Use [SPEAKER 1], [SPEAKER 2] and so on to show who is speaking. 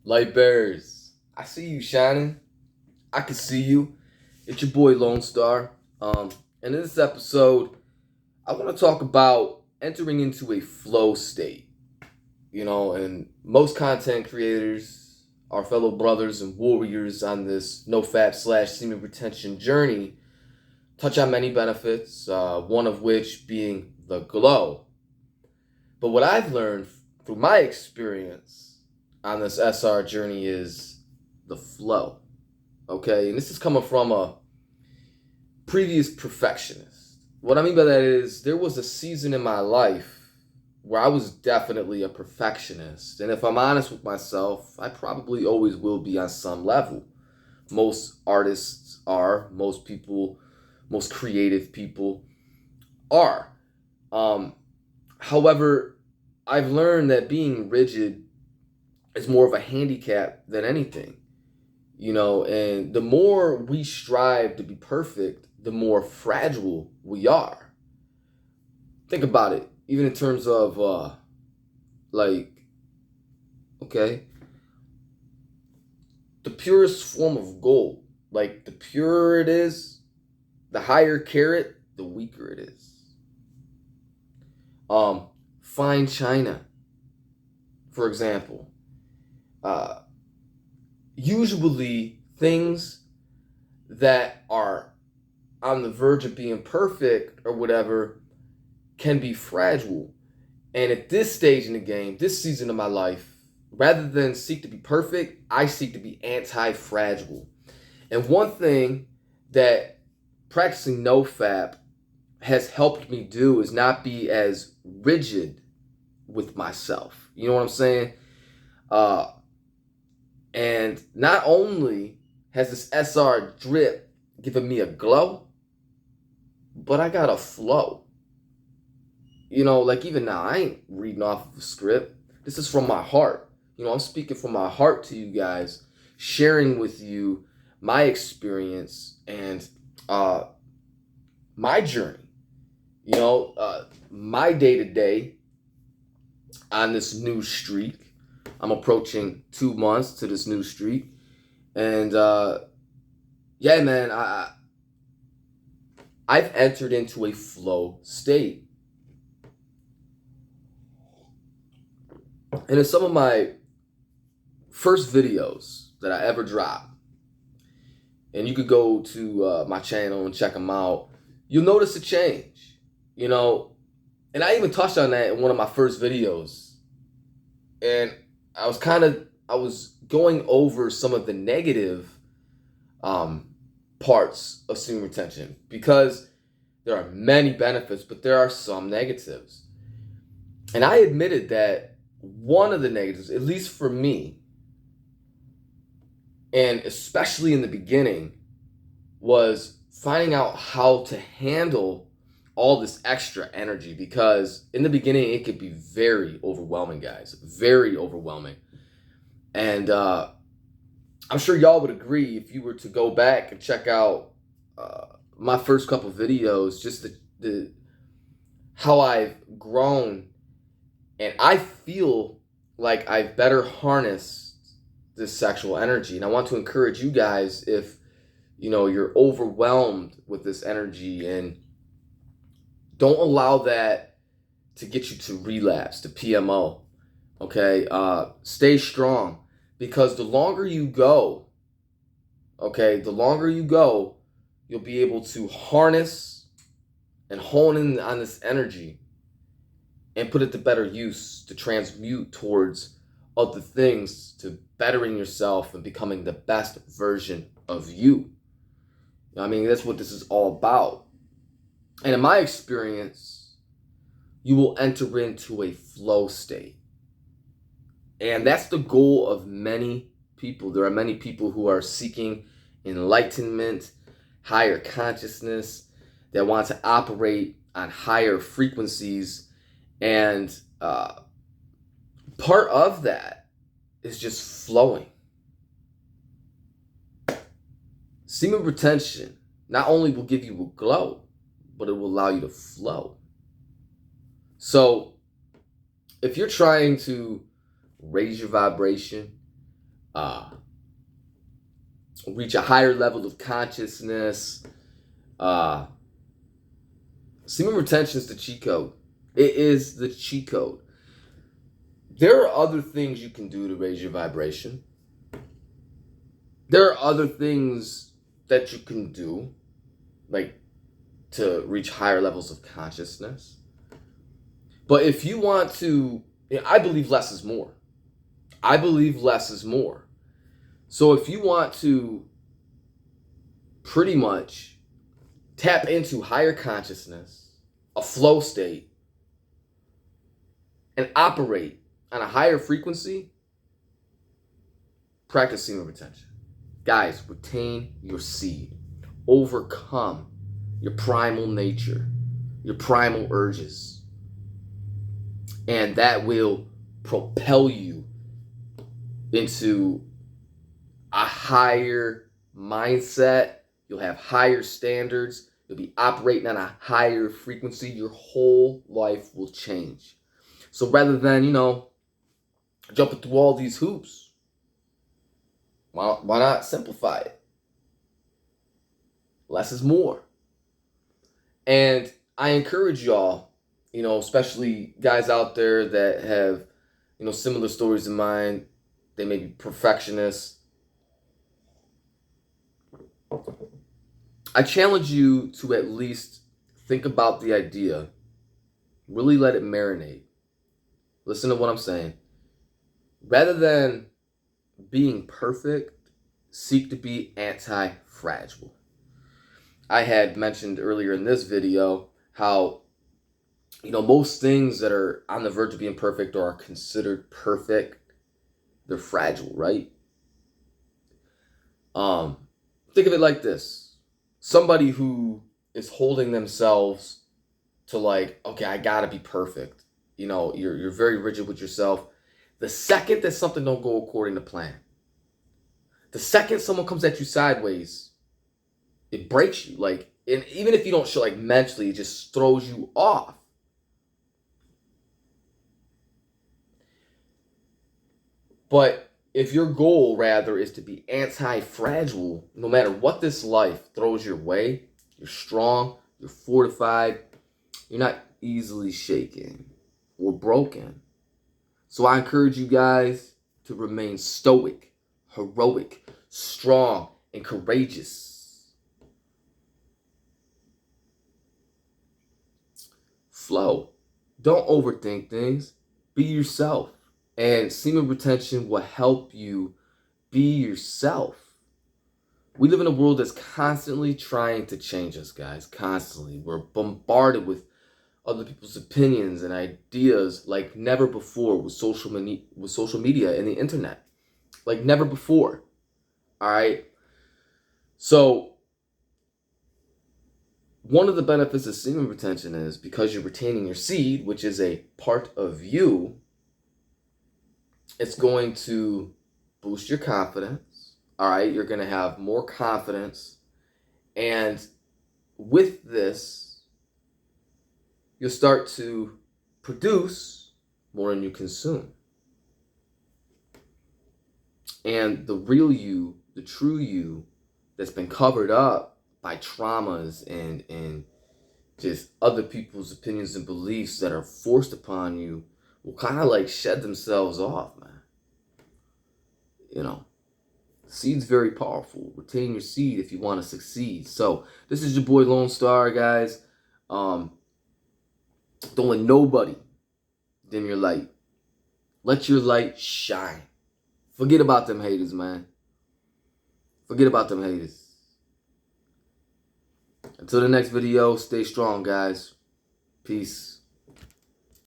[SPEAKER 1] Light bearers, I see you shining. I can see you. It's your boy Lone Star. And in this episode, I want to talk about entering into a flow state. And most content creators, our fellow brothers and warriors on this nofap slash semen retention journey, touch on many benefits. One of which being the glow. But what I've learned through my experience on this SR journey is the flow. Okay, and this is coming from a previous perfectionist. What I mean by that is there was a season in my life where I was definitely a perfectionist. And if I'm honest with myself, I probably always will be on some level. Most artists are, most people, most creative people are. However, I've learned that being rigid is more of a handicap than anything. And the more we strive to be perfect, the more fragile we are. Think about it, even in terms of like, okay, the purest form of gold, like the purer it is, the higher carat, the weaker it is. Fine china, for example. Usually things that are on the verge of being perfect or whatever can be fragile. And at this stage in the game, this season of my life, rather than seek to be perfect, I seek to be anti-fragile. And one thing that practicing nofap has helped me do is not be as rigid with myself. You know what I'm saying? And not only has this SR drip given me a glow, but I got a flow. Like even now, I ain't reading off of a script. This is from my heart. I'm speaking from my heart to you guys, sharing with you my experience and my journey. My day to day on this new streak. I'm approaching 2 months to this new streak. And yeah, man, I've entered into a flow state. And in some of my first videos that I ever dropped, and you could go to my channel and check them out, you'll notice a change, And I even touched on that in one of my first videos. And I was going over some of the negative parts of semen retention because there are many benefits, but there are some negatives. And I admitted that one of the negatives, at least for me, and especially in the beginning, was finding out how to handle all this extra energy, because in the beginning it could be very overwhelming, guys, very overwhelming. And I'm sure y'all would agree if you were to go back and check out my first couple videos, just the how I've grown, and I feel like I've better harnessed this sexual energy. And I want to encourage you guys, if you're overwhelmed with this energy, and don't allow that to get you to relapse, to PMO. Okay, stay strong, because the longer you go, you'll be able to harness and hone in on this energy and put it to better use, to transmute towards other things, to bettering yourself and becoming the best version of you. I mean, that's what this is all about. And in my experience, you will enter into a flow state. And that's the goal of many people. There are many people who are seeking enlightenment, higher consciousness, that want to operate on higher frequencies. And part of that is just flowing. Semen retention not only will give you a glow, but it will allow you to flow. So if you're trying to raise your vibration, uh, reach a higher level of consciousness. Uh, Semen retention is the cheat code. It is the cheat code. There are other things you can do to raise your vibration. There are other things that you can do, like to reach higher levels of consciousness. But if you want to, I believe less is more. I believe less is more. So if you want to pretty much tap into higher consciousness, a flow state, and operate on a higher frequency, practice semen retention. Guys, retain your seed. Overcome your primal nature, your primal urges. And that will propel you into a higher mindset. You'll have higher standards. You'll be operating on a higher frequency. Your whole life will change. So rather than, jumping through all these hoops, why not simplify it? Less is more. And I encourage y'all, especially guys out there that have, similar stories in mine. They may be perfectionists. I challenge you to at least think about the idea. Really let it marinate. Listen to what I'm saying. Rather than being perfect, seek to be anti-fragile. I had mentioned earlier in this video how, most things that are on the verge of being perfect or are considered perfect, they're fragile, right? Think of it like this. Somebody who is holding themselves to okay, I gotta be perfect. You're very rigid with yourself. The second that something don't go according to plan, the second someone comes at you sideways, it breaks you. And even if you don't show mentally, it just throws you off. But if your goal rather is to be anti-fragile, no matter what this life throws your way, you're strong, you're fortified, you're not easily shaken or broken. So I encourage you guys to remain stoic, heroic, strong, and courageous. Flow. Don't overthink things. Be yourself. And semen retention will help you be yourself. We live in a world that's constantly trying to change us, guys. Constantly. We're bombarded with other people's opinions and ideas like never before with social media and the internet. Like never before. All right? So, one of the benefits of semen retention is because you're retaining your seed, which is a part of you, it's going to boost your confidence. All right? You're going to have more confidence. And with this, you'll start to produce more than you consume. And the real you, the true you, that's been covered up by traumas and just other people's opinions and beliefs that are forced upon you will kind of shed themselves off, man. Seed's very powerful. Retain your seed if you want to succeed. So this is your boy Lone Star, guys. Don't let nobody dim your light. Let your light shine. Forget about them haters, man. Forget about them haters. Until the next video, stay strong, guys. Peace.